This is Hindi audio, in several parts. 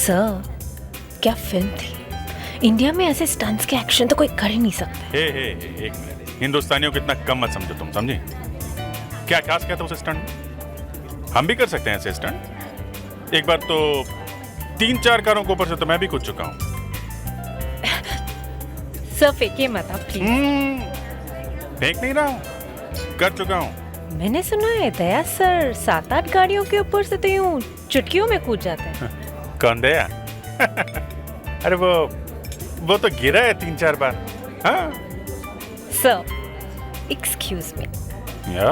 सर, क्या फिल्म थी। इंडिया में ऐसे स्टंट्स के एक्शन तो कोई कर ही नहीं सकता। एक मिनट, हिंदुस्तानियों को इतना कम मत समझो तुम, समझे? क्या खास क्या था उस स्टंट? हम भी कर सकते हैं ऐसे स्टंट। एक बार तो 3-4 कारों के ऊपर से तो मैं भी कूद चुका हूँ। सर फेंकिए मत आप प्लीज। फेंक नहीं रहा हूँ, कर चुका हूँ। मैंने सुना है दया सर 7-8 गाड़ियों के ऊपर से तो यूं चुटकियों में कूद जाते हैं। कौन दया? अरे वो तो गिरा है 3-4 बार। हाँ सर, एक्सक्यूज मी। या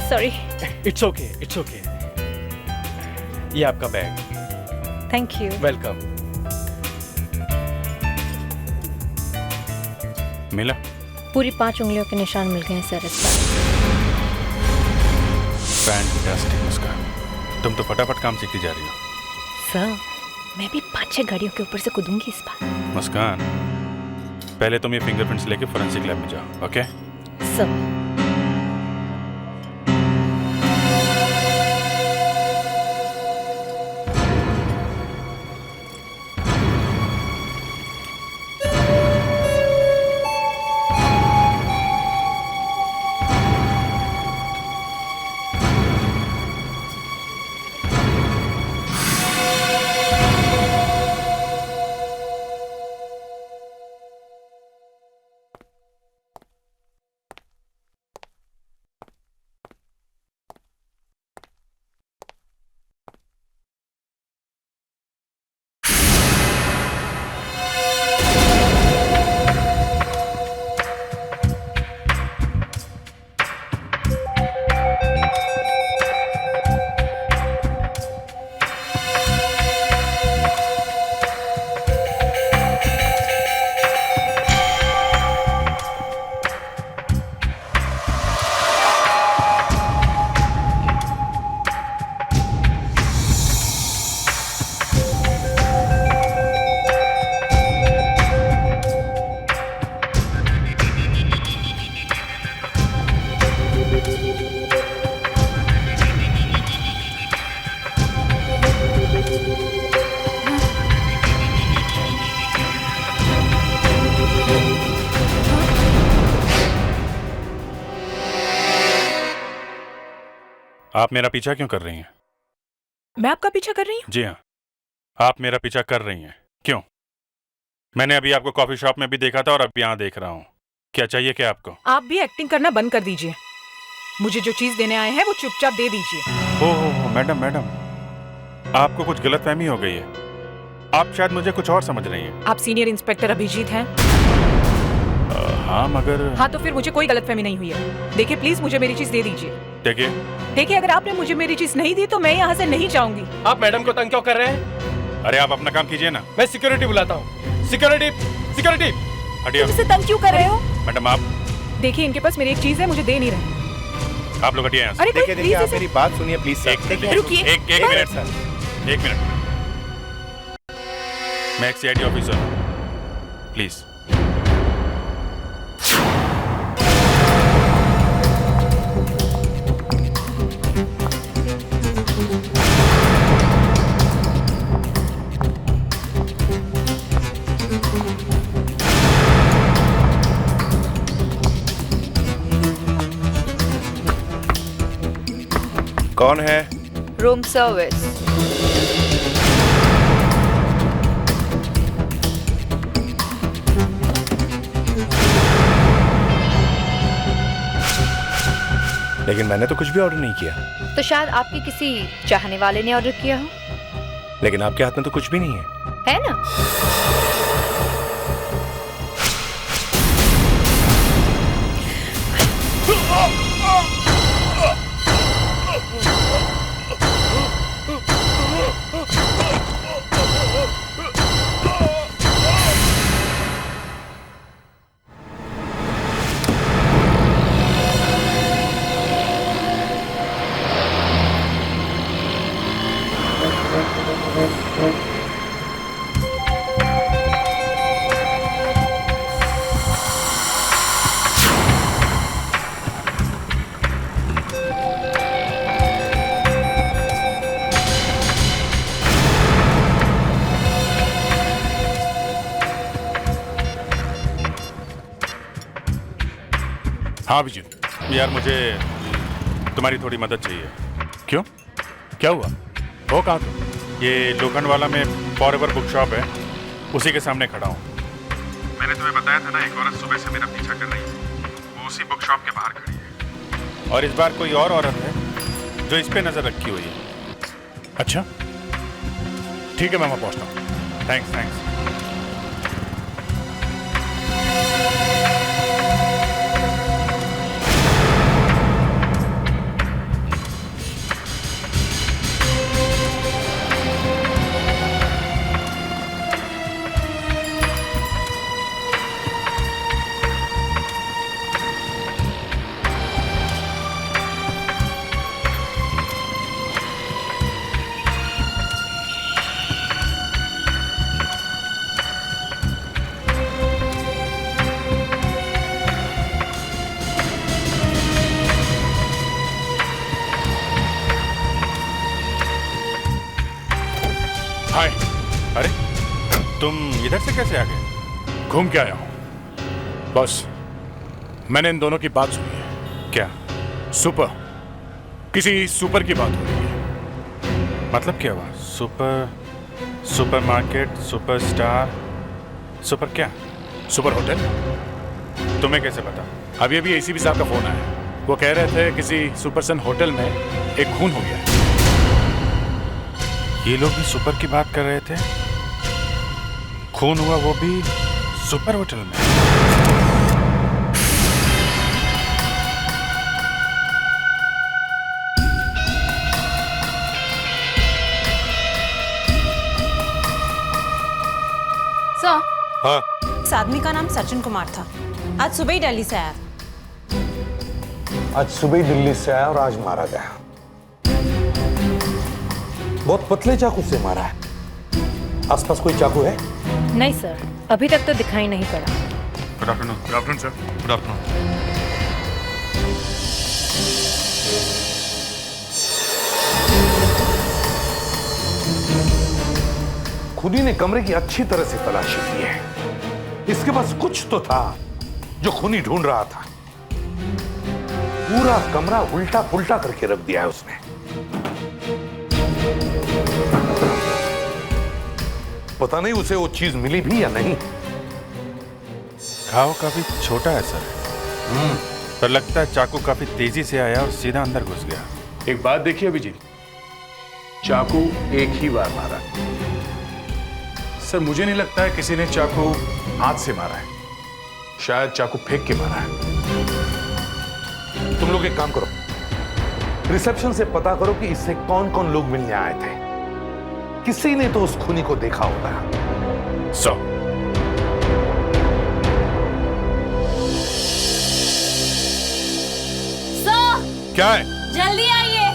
सॉरी। It's okay. ये आपका बैग। Thank you. वेलकम। मिला? पूरी 5 उंगलियों के निशान मिल गए हैं सर इस बार। फैंटास्टिक मुस्कान, तुम तो फटाफट काम सीखती जा रही हो। सर, मैं भी 5-6 गाड़ियों के ऊपर से कूदूंगी इस बार। मुस्कान, पहले तुम ये फिंगरप्रिंट्स लेके फोरेंसिक लैब में जाओ, ओके? सर, आप मेरा पीछा क्यों कर रही हैं? मैं आपका पीछा कर रही हूँ? जी हाँ, आप मेरा पीछा कर रही हैं। क्यों? मैंने अभी आपको कॉफी शॉप में भी देखा था और अब यहाँ देख रहा हूँ। क्या चाहिए क्या आपको? आप भी एक्टिंग करना बंद कर दीजिए। मुझे जो चीज देने आए हैं वो चुपचाप दे दीजिए। ओह मैडम, आपको कुछ गलतफहमी हो गई है। आप शायद मुझे कुछ और समझ रही हैं। आप सीनियर इंस्पेक्टर अभिजीत हैं? हाँ मगर। हाँ तो फिर मुझे कोई गलतफहमी नहीं हुई है। देखिए प्लीज मुझे मेरी चीज दे दीजिए। देखिए अगर आपने मुझे मेरी चीज नहीं दी तो मैं यहाँ से नहीं जाऊंगी। आप मैडम को तंग क्यों कर रहे हैं? अरे आप अपना काम कीजिए ना। मैं सिक्योरिटी बुलाता हूँ। सिक्योरिटी हटिए। मुझसे तंग क्यों कर रहे हो? मैडम आप देखिए इनके पास मेरी एक चीज है, मुझे दे नहीं रहे। आप लोग हटिए यहाँ से। अरे कोई देखिए आप प्लीज मेरी बात सुनिए प्लीज सर। रुकिए। एक मिनट। मैं एक सीआईडी ऑफिसर हूँ, प्लीज। कौन है? Room service. लेकिन मैंने तो कुछ भी ऑर्डर नहीं किया। तो शायद आपके किसी चाहने वाले ने ऑर्डर किया हो। लेकिन आपके हाथ में तो कुछ भी नहीं है। है ना? हाँ अभिजीत। यार मुझे तुम्हारी थोड़ी मदद चाहिए। क्यों, क्या हुआ? हो कहाँ तुम? ये लोखंडवाला में फॉरएवर बुक शॉप है, उसी के सामने खड़ा हूँ। मैंने तुम्हें बताया था ना, एक औरत सुबह से मेरा पीछा कर रही है। वो उसी बुक शॉप के बाहर खड़ी है, और इस बार कोई और औरत है जो इस पे नजर रखी हुई है। अच्छा ठीक है, मैं वहाँ पहुँचता हूँ। Thanks thanks. हाय। अरे तुम इधर से कैसे आ गए? घूम के आया हूँ। बस मैंने इन दोनों की बात सुनी है। क्या सुपर, किसी सुपर की बात हो रही है। मतलब क्या हुआ? सुपरमार्केट, सुपरस्टार, सुपर क्या? Super hotel. तुम्हें कैसे पता? अभी अभी एसीपी साहब का फोन आया। वो कह रहे थे किसी सुपरसन होटल में एक खून हो गया है। ये लोग भी सुपर की बात कर रहे थे? खून हुआ, वो भी सुपर होटल में? सर, हाँ इस आदमी का नाम सचिन कुमार था। आज सुबह ही दिल्ली से आया। आज सुबह ही दिल्ली से आया और आज मारा गया। बहुत पतले चाकू से मारा है। आसपास कोई चाकू है? नहीं सर, अभी तक तो दिखाई नहीं पड़ा। Good afternoon. Good afternoon sir. Good afternoon. खुदी ने कमरे की अच्छी तरह से तलाशी की है। इसके पास कुछ तो था जो खूनी ढूंढ रहा था। पूरा कमरा उल्टा पुल्टा करके रख दिया है उसने। पता नहीं उसे वो चीज मिली भी या नहीं। घाव काफी छोटा है सर, पर लगता है चाकू काफी तेजी से आया और सीधा अंदर घुस गया। एक बात देखिए अभिजीत, चाकू एक ही बार मारा सर। मुझे नहीं लगता है किसी ने चाकू हाथ से मारा है, शायद चाकू फेंक के मारा है। तुम लोग एक काम करो, रिसेप्शन से पता करो कि इससे कौन कौन लोग मिलने आए थे। किसी ने तो उस खूनी को देखा होगा। सर क्या है? जल्दी आइए।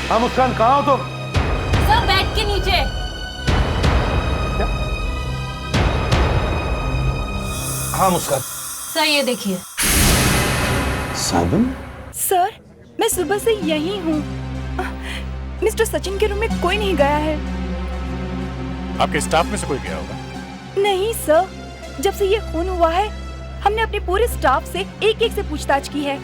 हाँ मुस्कान, कहाँ हो तुम? सर, बेड के नीचे। हाँ मुस्कान। सर, ये देखिए। साबुन? सर, मैं सुबह से यही हूँ। मिस्टर सचिन के रूम में कोई नहीं गया है। आपके स्टाफ में से कोई गया होगा। नहीं सर, जब से ये खून हुआ है हमने अपने पूरे स्टाफ से एक एक से पूछताछ की है।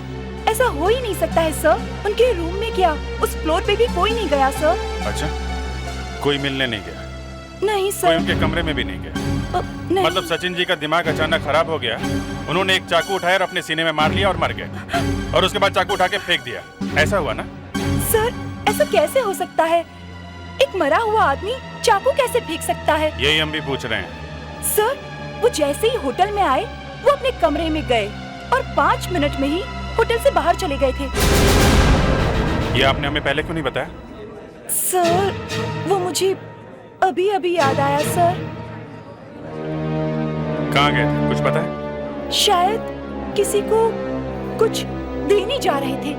ऐसा हो ही नहीं सकता है सर। उनके रूम में क्या, उस फ्लोर पे भी कोई नहीं गया सर। अच्छा, कोई मिलने नहीं गया? नहीं कोई सर। उनके कमरे में भी नहीं गया? नहीं। मतलब सचिन जी का दिमाग अचानक खराब हो गया, उन्होंने एक चाकू उठाया और अपने सीने में मार लिया और मर गए, और उसके बाद चाकू उठा के फेंक दिया, ऐसा हुआ ना? सर, ऐसा कैसे हो सकता है? एक मरा हुआ आदमी चाकू कैसे फेंक सकता है? यही हम भी पूछ रहे हैं। सर, वो जैसे ही होटल में आए वो अपने कमरे में गए और 5 मिनट में ही होटल से बाहर चले गए थे। ये आपने हमें पहले क्यों नहीं बताया? सर, वो मुझे अभी अभी याद आया सर। कहाँ गए थे, कुछ पता है? शायद किसी को कुछ देने जा रहे थे।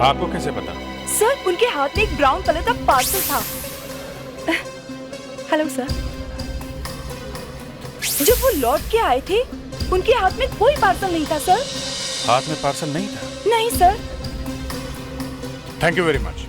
आपको कैसे पता? सर, उनके हाथ में एक ब्राउन कलर का पार्सल था। Hello sir. जब वो लौट के आए थे उनके हाथ में कोई पार्सल नहीं था सर। हाथ में पार्सल नहीं था? नहीं sir. Thank you very much.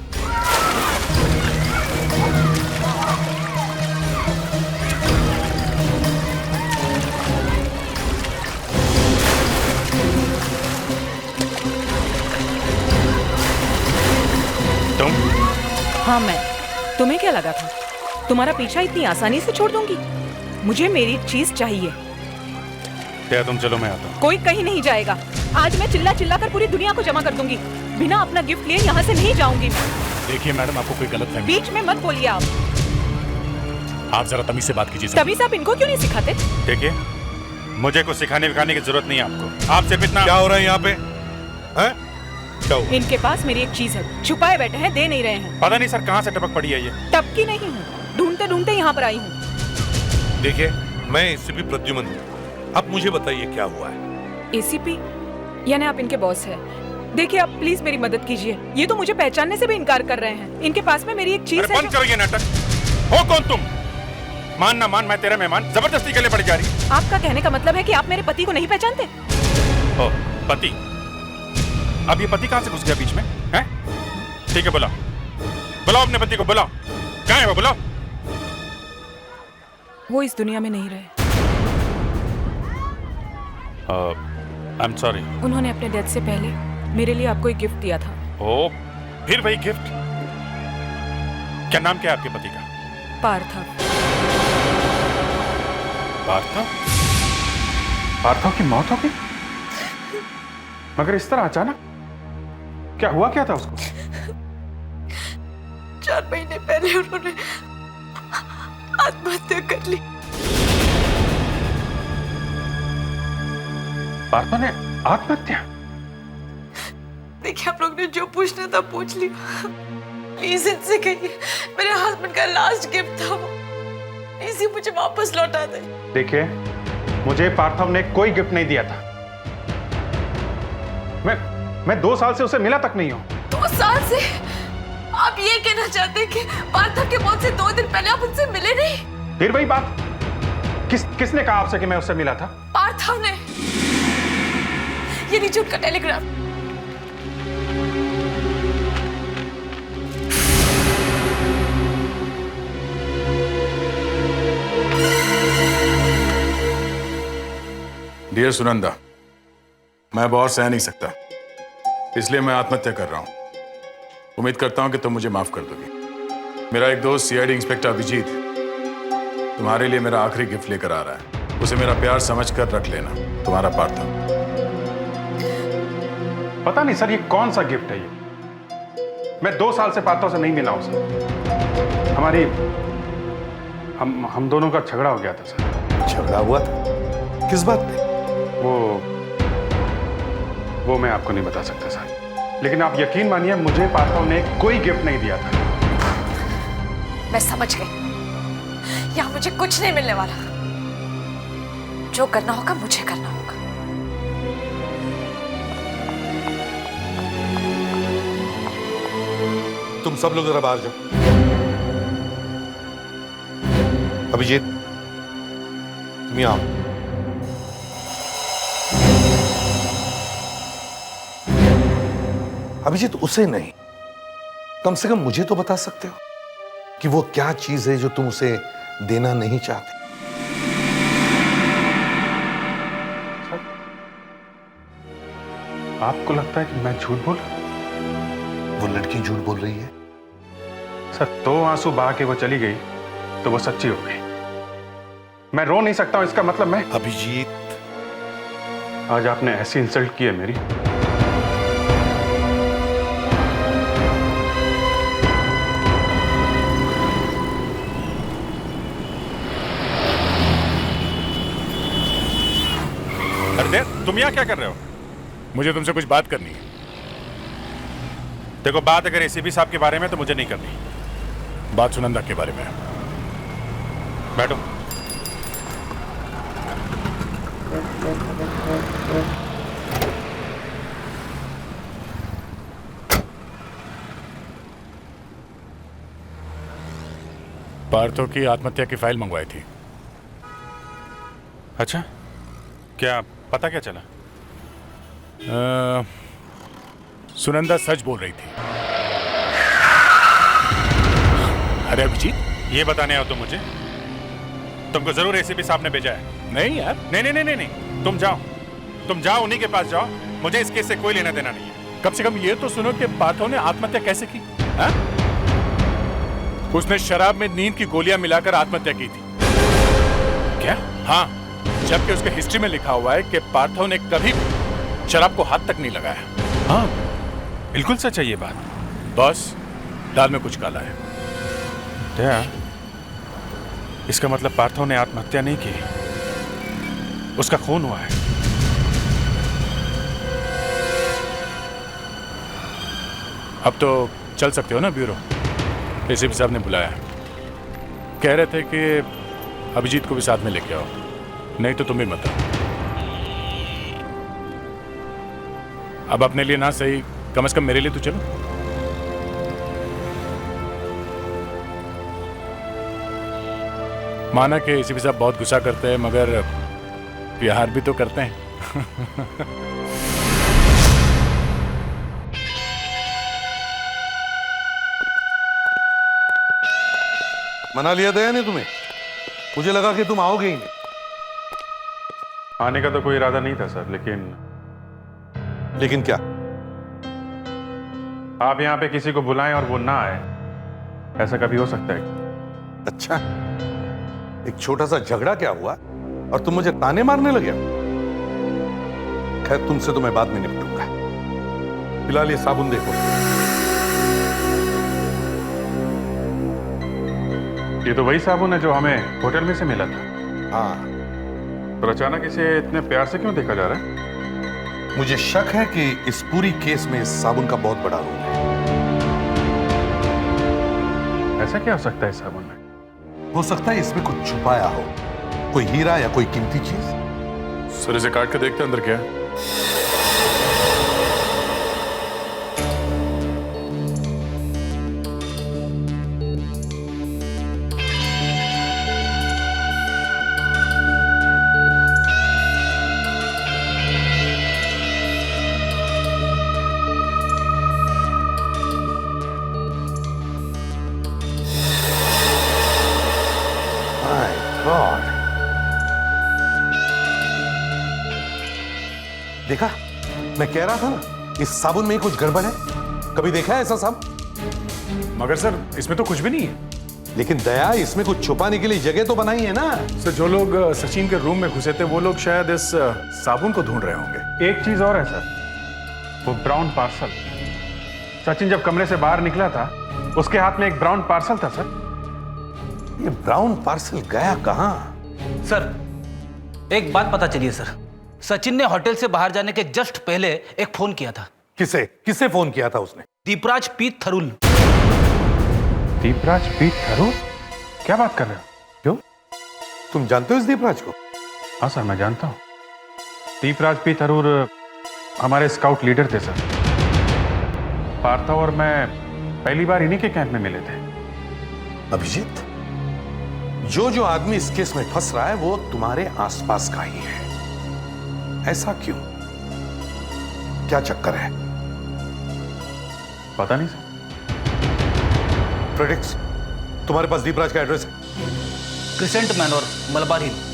हाँ मैं। तुम्हें क्या लगा था तुम्हारा पीछा इतनी आसानी से छोड़ दूंगी? मुझे मेरी चीज चाहिए। क्या तुम चलो, मैं आता हूँ। कोई कहीं नहीं जाएगा। आज मैं चिल्ला चिल्ला कर पूरी दुनिया को जमा कर दूंगी। बिना अपना गिफ्ट लिए यहाँ से नहीं जाऊंगी मैं। देखिए मैडम, आपको कोई गलत फहमी। बीच में मत बोलिए आप जरा तमीज से बात कीजिए। तभी से आप इनको क्यों नहीं सिखाते? देखिए, मुझे कुछ सिखाने विखाने की जरूरत नहीं है आपको। आप सिर्फ इतना। क्या हो रहा है यहाँ पे? हैं? क्या हुआ? इनके पास मेरी एक चीज है, छुपाए बैठे हैं, दे नहीं रहे हैं। पता नहीं सर कहाँ से टपक पड़ी है ये। टपकी नहीं हूँ, ढूंढते ढूंढते यहाँ पर आई हूँ। देखिए, मैं एसीपी प्रद्युमन हूँ। अब मुझे बताइए क्या हुआ है? एसीपी यानी आप इनके बॉस हैं। देखिए आप प्लीज मेरी मदद कीजिए। ये तो मुझे पहचानने से भी इनकार कर रहे हैं। इनके पास में मेरी एक चीज है। बंद करो ये नाटक। हो कौन तुम? मान ना मान, मैं तेरा मेहमान, जबरदस्ती के लिए पड़ जा रही। आपका कहने का मतलब है कि आप मेरे पति को नहीं पहचानते? ओ, पति? अब ये पति कहाँ से घुस गया बीच में? हैं? ठीक है, बुलाओ बुलाओ अपने पति को, बुलाओ। कहाँ है वो? बुलाओ। वो इस दुनिया में नहीं रहे। I am sorry. उन्होंने अपने डेथ से पहले मेरे लिए आपको एक गिफ्ट दिया था। ओ, फिर वही गिफ्ट? क्या नाम क्या है आपके पति का? पार्थव। पार्थव? पार्थव की मौत हो गई? मगर इस तरह अचानक? क्या हुआ क्या था उसको? 4 महीने पहले उन्होंने आत्महत्या कर ली। पार्थव ने आत्महत्या? देखिए, आप लोग ने जो पूछना था पूछ लिया। प्लीज इनसे कहिए मेरे हस्बैंड का लास्ट गिफ्ट था वो। प्लीज मुझे वापस लौटा दे। देखिए, मुझे पार्थव ने कोई गिफ्ट नहीं दिया था। मैं 2 साल से उसे मिला तक नहीं हूं। 2 साल से? आप ये कहना चाहते हैं कि पार्थव के मौत से 2 दिन पहले आप उनसे मिले नहीं? फिर वही बात। किसने कहा आपसे कि मैं उससे मिला था? पार्थव ने। ये नीचे उनका टेलीग्राम। डियर सुनंदा, मैं अब और सह नहीं सकता, इसलिए मैं आत्महत्या कर रहा हूं। उम्मीद करता हूं कि तुम मुझे माफ कर दोगे। मेरा एक दोस्त सीआईडी इंस्पेक्टर अभिजीत तुम्हारे लिए मेरा आखिरी गिफ्ट लेकर आ रहा है। उसे मेरा प्यार समझकर रख लेना। तुम्हारा पार्थव। पता नहीं सर, ये कौन सा गिफ्ट है ये? मैं 2 साल से पार्थव से नहीं मिला हूं सर। हम दोनों का झगड़ा हो गया था सर। झगड़ा हुआ था? किस बात पे? वो मैं आपको नहीं बता सकता सर, लेकिन आप यकीन मानिए मुझे पार्थव ने कोई गिफ्ट नहीं दिया था। मैं समझ गई, यहाँ मुझे कुछ नहीं मिलने वाला। जो करना होगा मुझे करना होगा। तुम सब लोग जरा बाहर जाओ। अभिजीत, तुम यहाँ आओ। अभिजीत, उसे नहीं, कम से कम मुझे तो बता सकते हो कि वो क्या चीज है जो तुम उसे देना नहीं चाहते। आपको लगता है कि मैं झूठ बोल? वो लड़की झूठ बोल रही है? सर, 2 आंसू बहा के वो चली गई तो वो सच्ची हो गई। मैं रो नहीं सकता हूं, इसका मतलब मैं। अभिजीत, आज आपने ऐसी इंसल्ट की है मेरी। अरे तुम यहाँ क्या कर रहे हो? मुझे तुमसे कुछ बात करनी है। देखो, बात अगर एसीपी साहब के बारे में तो मुझे नहीं करनी। बात सुनंदा के बारे में। बैठो। पार्थव की आत्महत्या की फाइल मंगवाई थी। अच्छा, क्या पता क्या चला? सुनंदा सच बोल रही थी। अरे अभिजीत, ये बताने आओ तुम मुझे? तुमको जरूर एसीपी साहब ने भेजा है? नहीं यार। नहीं, तुम जाओ, उन्हीं के पास जाओ। मुझे इस केस से कोई लेना देना नहीं है। कम से कम ये तो सुनो कि पार्थव ने आत्महत्या कैसे की। हाँ? उसने शराब में नींद की गोलियां मिलाकर आत्महत्या की थी। क्या? हाँ, जबकि उसके हिस्ट्री में लिखा हुआ है कि पार्थव ने कभी भी शराब को हाथ तक नहीं लगाया। हाँ, बिल्कुल सच है ये बात। बॉस, दाल में कुछ काला है। क्या? इसका मतलब पार्थव ने आत्महत्या नहीं की, उसका खून हुआ है। अब तो चल सकते हो ना ब्यूरो? एसीपी साहब ने बुलाया, कह रहे थे कि अभिजीत को भी साथ में लेके आओ, नहीं तो तुम भी मत आओ। अब अपने लिए ना सही, कम से कम मेरे लिए तो चलो। माना कि एसीपी साहब बहुत गुस्सा करते हैं, मगर प्यार भी तो करते हैं। मना लिया दया ने तुम्हें? मुझे लगा कि तुम आओगे ही नहीं। आने का तो कोई इरादा नहीं था सर, लेकिन क्या? आप यहाँ पे किसी को बुलाएं और वो ना आए, ऐसा कभी हो सकता है? अच्छा, एक छोटा सा झगड़ा क्या हुआ और तुम मुझे ताने मारने लगे? खैर, तुमसे तो मैं बाद में निपटूंगा। फिलहाल ये साबुन देखो। ये तो वही साबुन है जो हमें होटल में से मिला था। हाँ, और अचानक इसे इतने प्यार से क्यों देखा जा रहा है? मुझे शक है कि इस पूरी केस में इस साबुन का बहुत बड़ा रोल है। ऐसा क्या हो सकता है इस साबुन में? हो सकता है इसमें कुछ छुपाया हो, कोई हीरा या कोई कीमती चीज। सर, इसे काट के देखते अंदर क्या है। देखा, मैं कह रहा था ना, इस साबुन में ही कुछ गड़बड़ है। कभी देखा है ऐसा साबुन? मगर सर, इसमें तो कुछ भी नहीं है। लेकिन दया, इसमें कुछ छुपाने के लिए जगह तो बनाई है ना। सर, जो लोग सचिन के रूम में घुसे थे वो लोग शायद इस साबुन को ढूंढ रहे होंगे। एक चीज और है सर, वो ब्राउन पार्सल। सचिन जब कमरे से बाहर निकला था, उसके हाथ में एक ब्राउन पार्सल था सर। ये ब्राउन पार्सल गया कहां? सर, एक बात पता चली है सर। सचिन ने होटल से बाहर जाने के जस्ट पहले एक फोन किया था। किसे किसे फोन किया था उसने? दीपराज पीत थरुल। दीपराज पीत थरूर? क्या बात कर रहे हो? क्यों, तुम जानते हो इस दीपराज को? हाँ सर, मैं जानता हूँ। दीपराज पी थरूर हमारे स्काउट लीडर थे सर। पार्थव और मैं पहली बार इन्हीं के कैंप में मिले थे। अभिजीत, जो आदमी इस केस में फंस रहा है वो तुम्हारे आसपास का ही है। ऐसा क्यों? क्या चक्कर है? पता नहीं सर। प्रेडिक्स, तुम्हारे पास दीपराज का एड्रेस है? क्रिसेंट मैनोर, मलबार हिल।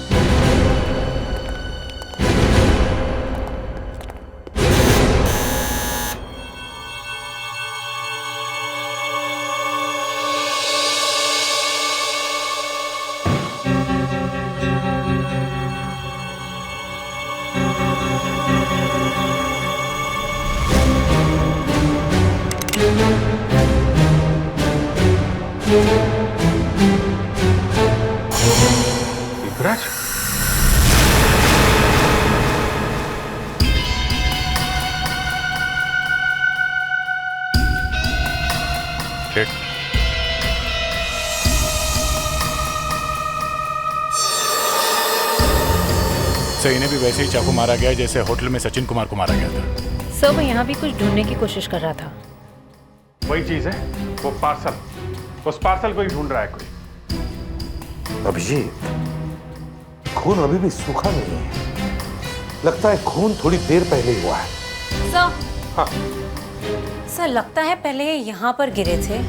दीपराज? ठीक। सर, इन्हें भी वैसे ही चाकू मारा गया जैसे होटल में सचिन कुमार को मारा गया था। सर, वो यहाँ भी कुछ ढूंढने की कोशिश कर रहा था। वही चीज है, वो पार्सल। उस पार्सल को ही ढूंढ रहा है कोई। अभिजीत, खून अभी भी सूखा नहीं है। लगता है खून थोड़ी देर पहले ही हुआ है। सर, हाँ, सर लगता है पहले यहाँ पर गिरे थे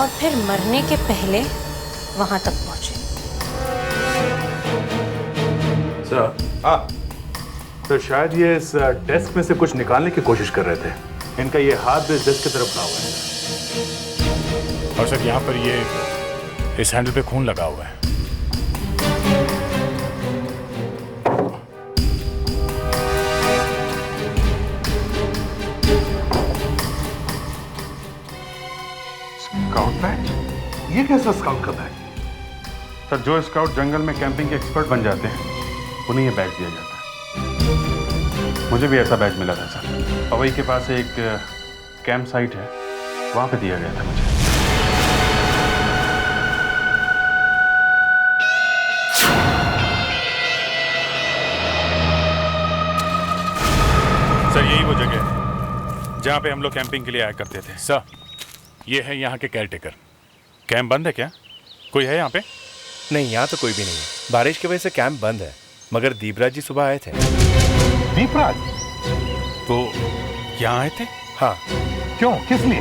और फिर मरने के पहले वहां तक पहुंचे। सर, हाँ, तो शायद ये इस डेस्क में से कुछ निकालने की कोशिश कर रहे थे। इनका ये हाथ भी इस डेस्क की तरफ बढ़ा हुआ है। और सर यहाँ पर ये इस हैंडल पे खून लगा हुआ है। Scout batch? ये कैसा स्काउट का बैच? सर, जो स्काउट जंगल में कैंपिंग के एक्सपर्ट बन जाते हैं उन्हें ये बैच दिया जाता है। मुझे भी ऐसा बैच मिला था सर। पवई के पास एक कैंप साइट है, वहां पे दिया गया था मुझे। सर, यही वो जगह है जहाँ पे हम लोग कैंपिंग के लिए आया करते थे। सर, ये है यहाँ के केयरटेकर। कैंप बंद है क्या? कोई है यहाँ पे? नहीं, यहाँ तो कोई भी नहीं है। बारिश की वजह से कैंप बंद है, मगर दीपराज जी सुबह आए थे। दीपराज? वो यहाँ आए थे? हाँ। क्यों? किस लिए?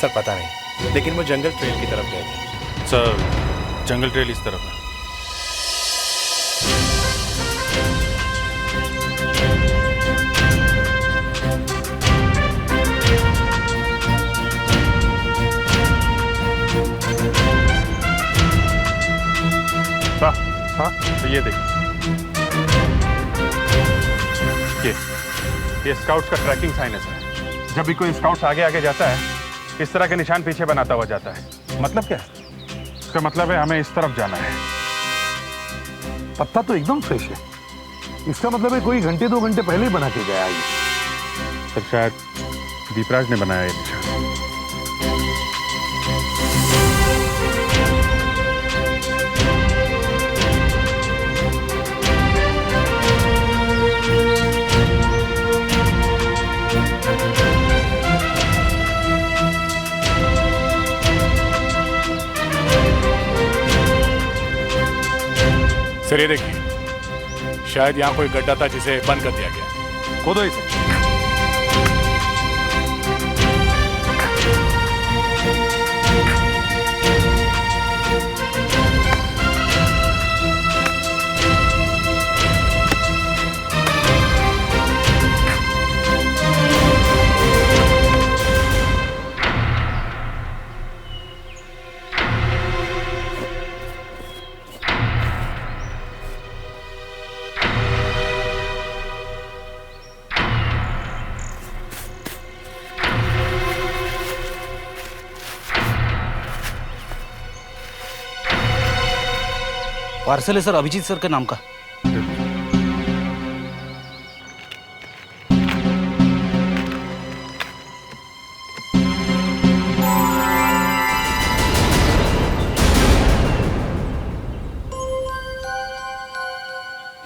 सर पता नहीं, लेकिन वो जंगल ट्रेल की तरफ गए थे। सर, जंगल ट्रेल इस तरफ है। हाँ, तो ये देखिए, ये स्काउट्स का ट्रैकिंग साइन है सर। जब भी कोई स्काउट्स आगे आगे जाता है, इस तरह के निशान पीछे बनाता हुआ जाता है। मतलब क्या है? इसका मतलब है हमें इस तरफ जाना है। पत्ता तो एकदम फ्रेश है। इसका मतलब है कोई घंटे 2 घंटे पहले ही बना के गया ये। सर, शायद दीपराज ने बनाया ये निशान। सर ये देखिए, शायद यहाँ कोई गड्ढा था जिसे बंद कर दिया गया। खोदो इसे। पार्सल है सर, अभिजीत सर के नाम का।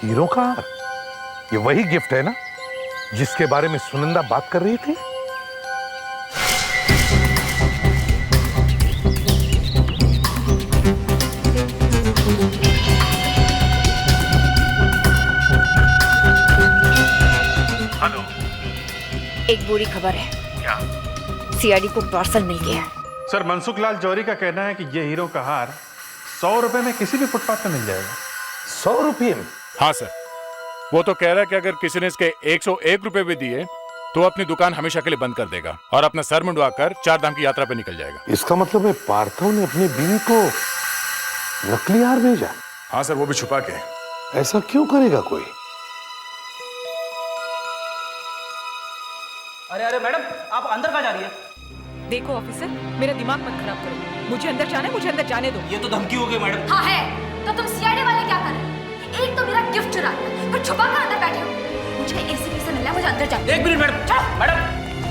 हीरो का हार? ये वही गिफ्ट है ना जिसके बारे में सुनंदा बात कर रही थी? एक बुरी खबर है। क्या? सीआईडी को पार्सल मिल गया है। सर, मनसुख लाल जौहरी का कहना है कि ये हीरो का हार 100 रुपए में किसी भी फुटपाथ पे मिल जाएगा। 100 रुपये में? हाँ सर, वो तो कह रहा है कि अगर किसी ने इसके 101 रुपए भी दिए तो अपनी दुकान हमेशा के लिए बंद कर देगा और अपना सर मुंडवाकर 4 धाम की यात्रा पे निकल जाएगा। इसका मतलब है पार्थव ने अपनी बीवी को नकली हार भेजा? हाँ सर, वो भी छुपा के। ऐसा क्यों करेगा कोई? अरे अरे मैडम, आप अंदर कहाँ जा रही है? देखो ऑफिसर, मेरा दिमाग मत खराब करो। मुझे अंदर जाना है, मुझे अंदर जाने दो। ये तो धमकी हो गई मैडम। हाँ है, तो तुम सीआईडी वाले क्या कर रहे हो? एक तो मेरा गिफ्ट चुरा लिया, फिर छुपा कर अंदर बैठे हो। मुझे एसीपी से मिलना है, मुझे अंदर जाना है। 1 मिनट मैडम। चलो।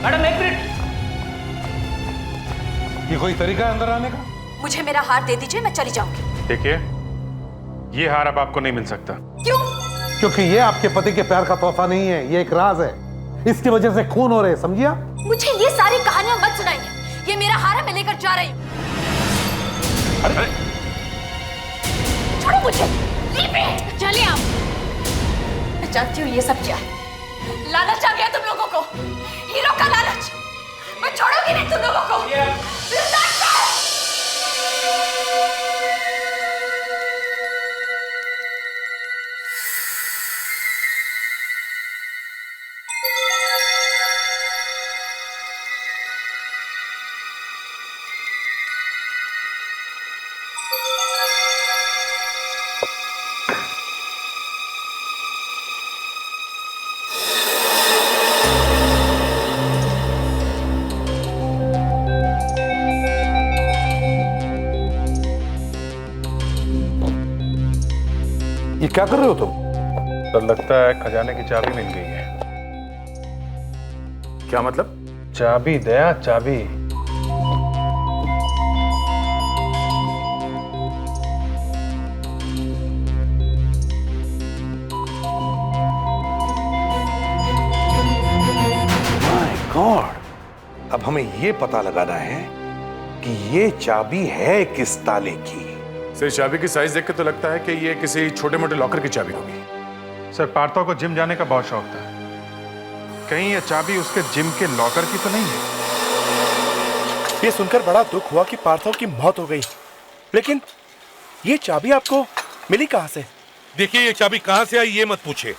Madam 1 minute. ये कोई तरीका है अंदर आने का? मुझे मेरा हार दे दीजिए, मैं चली जाऊंगी। देखिए, ये हार अब आपको नहीं मिल सकता। क्यों? क्योंकि ये आपके पति के प्यार का तोहफा नहीं है, ये एक राज है। इसकी वजह से खून हो रहे, समझिया? मुझे ये सारी कहानियां मत सुनाइए। ये मेरा हार है, मैं लेकर जा रही हूँ। अरे छोड़ो मुझे। Leave it. चलिए आप। मैं जानती हूँ ये सब क्या है। लालच आ गया तुम लोगों को, हीरो का लालच। मैं छोड़ूंगी नहीं तुम लोगों को। क्या कर रहे हो तुम? तो लगता है खजाने की चाबी मिल गई है। क्या मतलब? चाबी दया, चाबी। माय गॉड, अब हमें ये पता लगाना है कि ये चाबी है किस ताले की। सर चाबी की साइज देख के तो लगता है कि ये किसी छोटे मोटे लॉकर की चाबी होगी। सर पार्थो को जिम जाने का बहुत शौक था, कहीं ये चाबी उसके जिम के लॉकर की तो नहीं है? ये सुनकर बड़ा दुख हुआ कि पार्थो की मौत हो गई, लेकिन ये चाबी आपको मिली कहां से? देखिए, ये चाबी कहां से आई ये मत पूछे,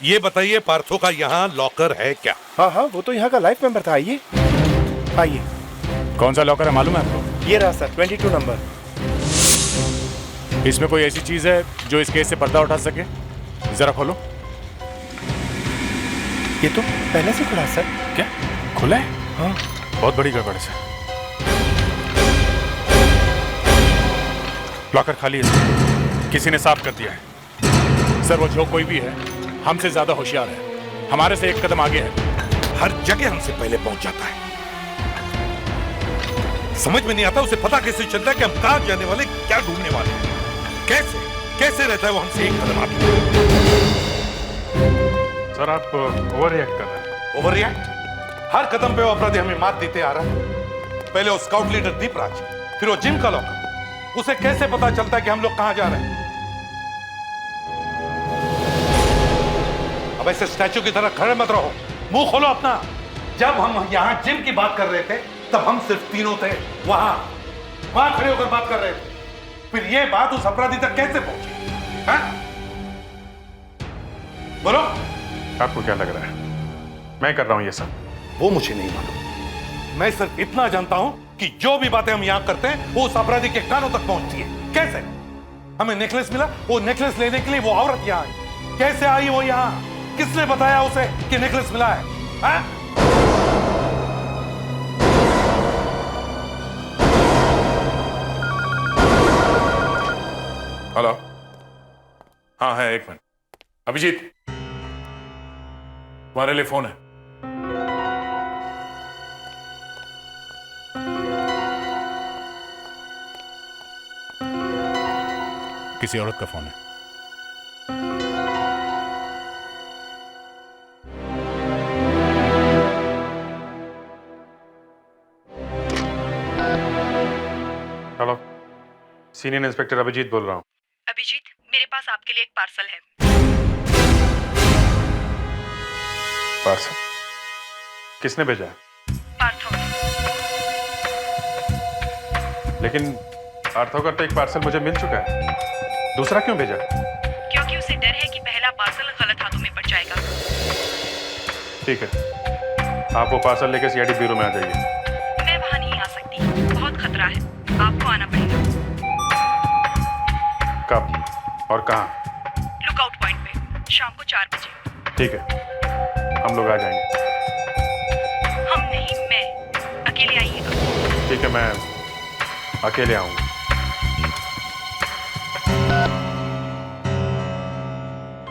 ये बताइए पार्थो का यहाँ लॉकर है क्या? हाँ हाँ, वो तो यहाँ का लाइफ मेंबर था। आइए आइए। कौन सा लॉकर है मालूम है आपको? ये रहा सर, 22 नंबर। इसमें कोई ऐसी चीज है जो इस केस से पर्दा उठा सके? जरा खोलो। ये तो पहले से खुला है सर। क्या खुला है? हाँ। बहुत बड़ी गड़बड़ है सर। लॉकर खाली है सर, किसी ने साफ कर दिया है। सर वो जो कोई भी है हमसे ज्यादा होशियार है, हमारे से एक कदम आगे है। हर जगह हमसे पहले पहुंच जाता है। समझ में नहीं आता उसे पता कैसे चलता है कि हम कहां जाने वाले, क्या ढूंढने वाले हैं। कैसे कैसे रहता है वो हमसे एक कदम आगे। सर आप ओवर रिएक्ट कर रहे हैं। Over react? हर कदम पे वो अपराधी हमें मात देते आ रहा है। पहले वो स्काउट लीडर दीपराज, फिर वो जिम का लॉकर। उसे कैसे पता चलता है कि हम लोग कहां जा रहे हैं? अब ऐसे स्टैचू की तरह खड़े मत रहो, मुंह खोलो अपना। जब हम यहां जिम की बात कर रहे थे तब हम सिर्फ तीनों थे, वहां खड़े होकर बात कर रहे थे। फिर ये बात उस अपराधी तक कैसे पहुंची? बोलो। आपको क्या लग रहा है मैं कर रहा हूं ये सब? वो मुझे नहीं मालूम, मैं सिर्फ इतना जानता हूं कि जो भी बातें हम यहां करते हैं वो उस अपराधी के कानों तक पहुंचती है। कैसे? हमें नेकलेस मिला, वो नेकलेस लेने के लिए वो औरत यहां आई। कैसे आई वो यहां? किसने बताया उसे कि नेकलेस मिला है? हेलो। हाँ है, एक मिनट। अभिजीत, तुम्हारे लिए फोन है। किसी औरत का फोन है। हेलो, सीनियर इंस्पेक्टर अभिजीत बोल रहा हूँ। अभिजीत, मेरे पास आपके लिए एक पार्सल है। पार्सल? किसने भेजा है? पार्थो। लेकिन पार्थो का तो एक पार्सल मुझे मिल चुका है, दूसरा क्यों भेजा? क्योंकि उसे डर है कि पहला पार्सल गलत हाथों में पड़ जाएगा। ठीक है, आप वो पार्सल लेकर सीआईडी ब्यूरो में आ जाइए। मैं वहां नहीं आ सकती, बहुत खतरा है, आपको आना पड़ेगा। कब और कहाँ? लुकआउट पॉइंट पे, शाम को 4 बजे। ठीक है, हम लोग आ जाएंगे। हम नहीं, मैं। अकेले आइएगा। ठीक है, मैं अकेले आऊंगा।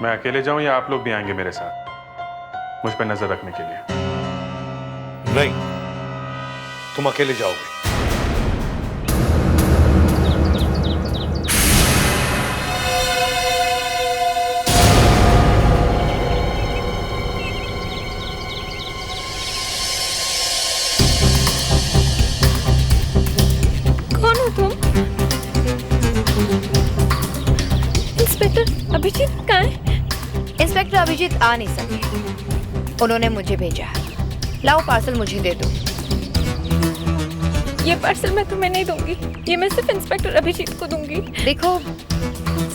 मैं अकेले जाऊं या आप लोग भी आएंगे मेरे साथ मुझ पर नजर रखने के लिए? नहीं, तुम अकेले जाओगे। कौन हो तुम? इंस्पेक्टर अभिजीत कहाँ है? इंस्पेक्टर अभिजीत आ नहीं सके, उन्होंने मुझे भेजा है। लाओ पार्सल मुझे दे दो। ये पार्सल मैं तुम्हें नहीं दूंगी, ये मैं सिर्फ इंस्पेक्टर अभिजीत को दूंगी। देखो,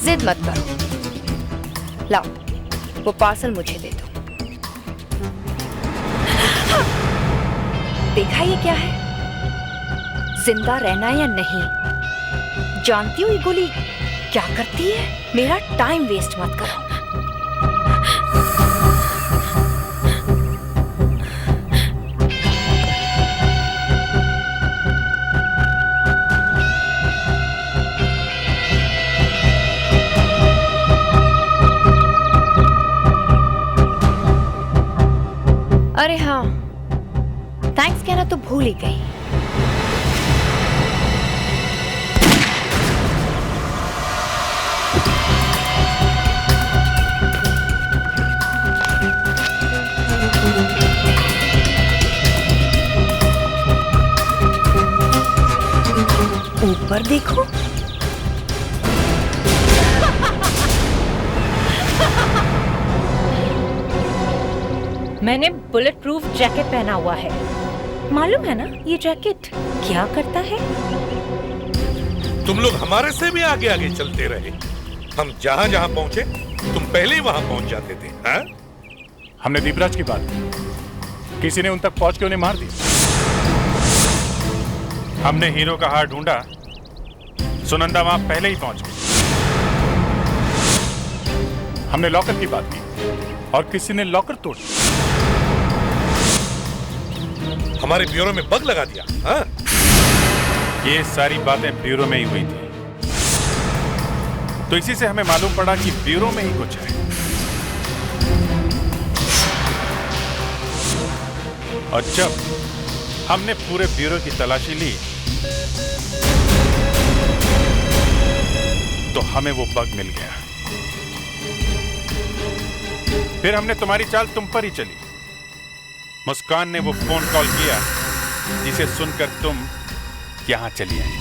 जिद मत करो, लाओ वो पार्सल मुझे दे दो। देखा ये क्या है? जिंदा रहना या नहीं? जानती हो ये गोली क्या करती है? मेरा टाइम वेस्ट मत करो। अरे हाँ, थैंक्स कहना तो भूल ही गई। ऊपर देखो। मैंने बुलेट प्रूफ जैकेट पहना हुआ है, मालूम है ना ये जैकेट क्या करता है? तुम लोग हमारे से भी आगे आगे चलते रहे। हम जहां जहां पहुंचे तुम पहले ही वहां पहुंच जाते थे। हाँ? हमने दीपराज की बात की, किसी ने उन तक पहुंच के उन्हें मार दिया। हमने हीरो का हार ढूंढा, सुनंदा वहां पहले ही पहुंच गई। हमने लॉकर की बात की और किसी ने लॉकर तोड़ दिया। हमारे ब्यूरो में बग लगा दिया। हाँ? ये सारी बातें ब्यूरो में ही हुई थी, तो इसी से हमें मालूम पड़ा कि ब्यूरो में ही कुछ है। और जब हमने पूरे ब्यूरो की तलाशी ली तो हमें वो बग मिल गया। फिर हमने तुम्हारी चाल तुम पर ही चली। मुस्कान ने वो फोन कॉल किया जिसे सुनकर तुम यहां चली आई।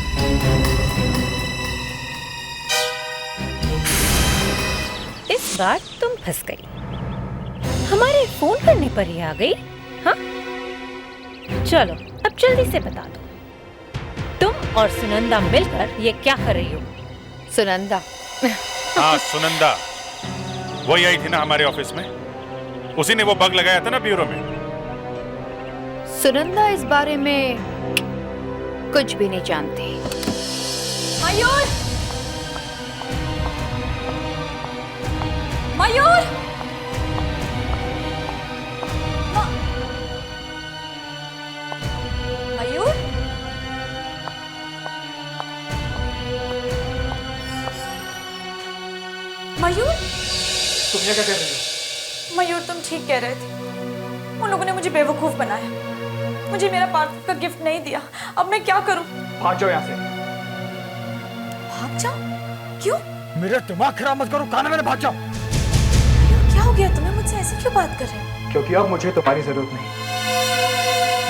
इस बार तुम फंस गई, हमारे फोन करने पर ही आ गई। हाँ, चलो अब जल्दी से बता दो, तुम और सुनंदा मिलकर ये क्या कर रही हो? सुनंदा। हाँ सुनंदा, वही आई थी ना हमारे ऑफिस में, उसी ने वो बग लगाया था ना ब्यूरो में। सुनंदा इस बारे में कुछ भी नहीं जानती। मयूर! मयूर! मयूर? मयूर? तुम ये क्या कह रही हो? मयूर तुम ठीक कह रहे थे, उन लोगों ने मुझे बेवकूफ बनाया, मुझे मेरा पार्थिव का गिफ्ट नहीं दिया। अब मैं क्या करूं? भाग जाओ यहाँ से। भाग जाओ? क्यों? मेरा दिमाग खराब मत करो, कान में भाग जाओ। क्या हो गया तुम्हें? मुझसे ऐसे क्यों बात कर रहे हो? क्योंकि अब मुझे तुम्हारी जरूरत नहीं।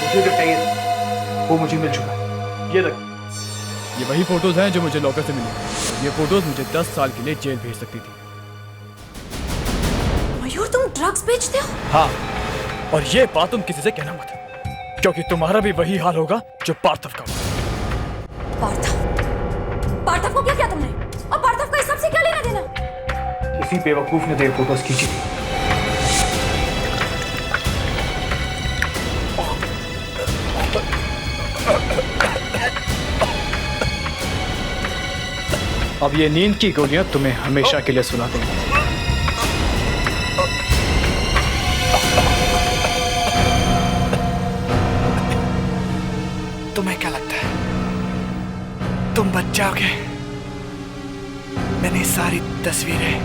मुझे जो चाहिए वो मुझे मिल चुका है। ये देख, ये वही फोटोज हैं जो मुझे लॉकर से मिली। ये फोटोज मुझे 10 साल के लिए जेल भेज सकती थी। मयूर तुम ड्रग्स बेचते हो? हाँ, और ये बात तुम किसी से कहना मत, क्योंकि तुम्हारा भी वही हाल होगा जो पार्थव का हुआ। पार्थव को क्या किया तुमने? और पार्थव का इस सब से क्या लेना देना? इसी बेवकूफ ने तेरे फोटोज खींची थी। अब ये नींद की गोलियां तुम्हें हमेशा के लिए सुला देंगी। तुम्हें क्या लगता है तुम बच जाओगे? मैंने सारी तस्वीरें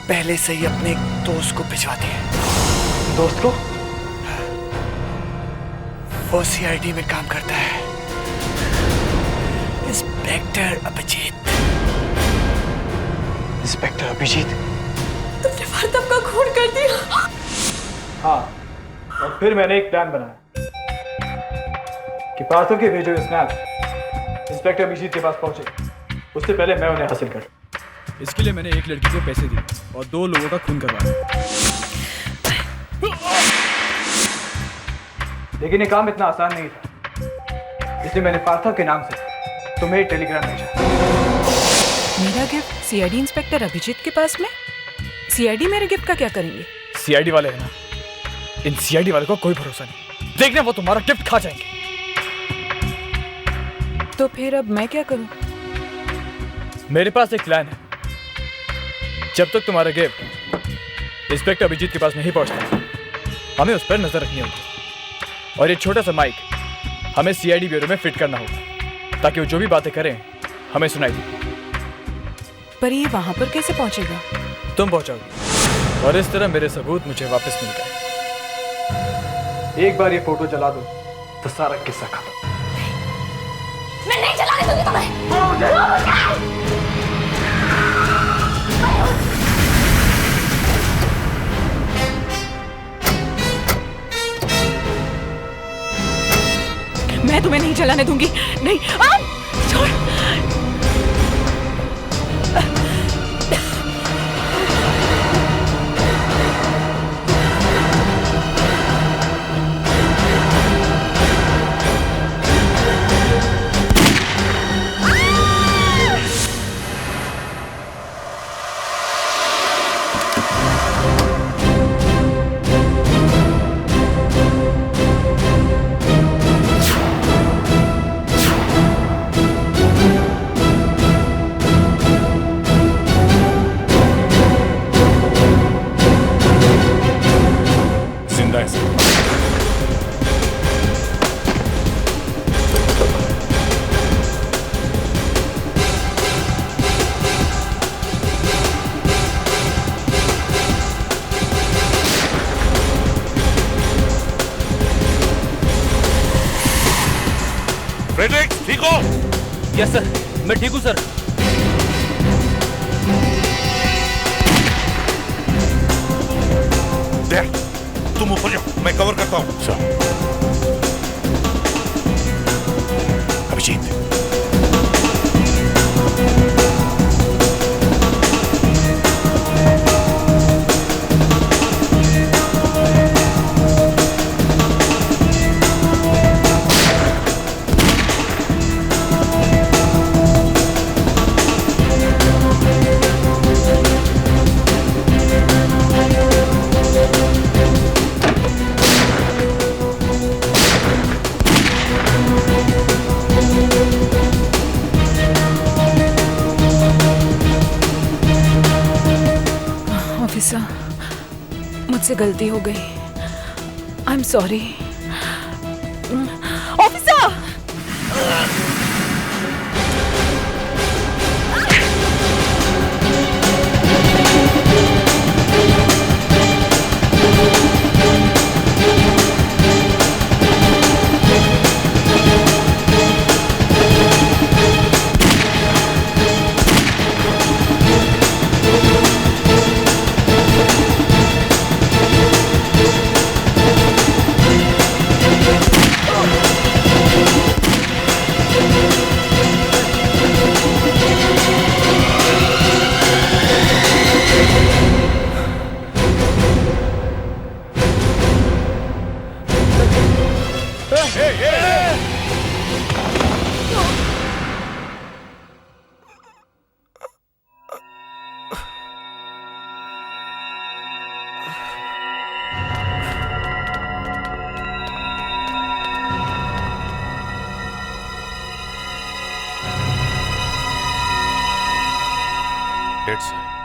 पहले से ही अपने एक दोस्त को भिजवा दी है। दोस्त को? वो सीआईडी में काम करता है, इंस्पेक्टर अभिजीत। इंस्पेक्टर अभिजीत? तुमने पार्थव का खून कर दिया? हाँ, और फिर मैंने एक प्लान बनाया कि पार्थव के भेजे हुए स्नैप इंस्पेक्टर अभिजीत के पास पहुंचे, उससे पहले मैं उन्हें हासिल कर। इसके लिए मैंने एक लड़की को पैसे दिए और 2 लोगों का खून करवाया। लेकिन ये काम इतना आसान नहीं था, इसलिए मैंने पार्थव के नाम से तुम्हें एक टेलीग्राम भेजा। मेरा गिफ्ट सीआईडी इंस्पेक्टर अभिजीत के पास में? सीआईडी मेरे गिफ्ट का क्या करेंगे? सीआईडी वाले है ना, इन सीआईडी वाले को कोई भरोसा नहीं, देखना वो तुम्हारा गिफ्ट खा जाएंगे। तो फिर अब मैं क्या करूं? मेरे पास एक प्लान है। जब तक तुम्हारा गिफ्ट इंस्पेक्टर अभिजीत के पास नहीं पहुंचता, हमें उस पर नजर रखनी होगी। और ये छोटा सा माइक हमें सीआईडी ब्यूरो में फिट करना होगा, ताकि वो जो भी बातें करें हमें सुनाई दे। पर ये वहां पर कैसे पहुंचेगा? तुम पहुंचाओगी, और इस तरह मेरे सबूत मुझे वापस मिल गए। एक बार ये फोटो जला दो तो सारा किस्सा खत्म। मैं नहीं चलाने दूंगी तुम्हें। मैं तुम्हें नहीं चलाने दूंगी। नहीं, छोड़। जिंदा है सर। फ्रेडरिक, ठीक हो? यस सर, मैं ठीक हूँ सर। देख, तुम ऊपर जाओ, मैं कवर करता हूँ। सर। अभिजीत, ऑफिसर, मुझसे गलती हो गई। I am sorry. Officer! Dead sir.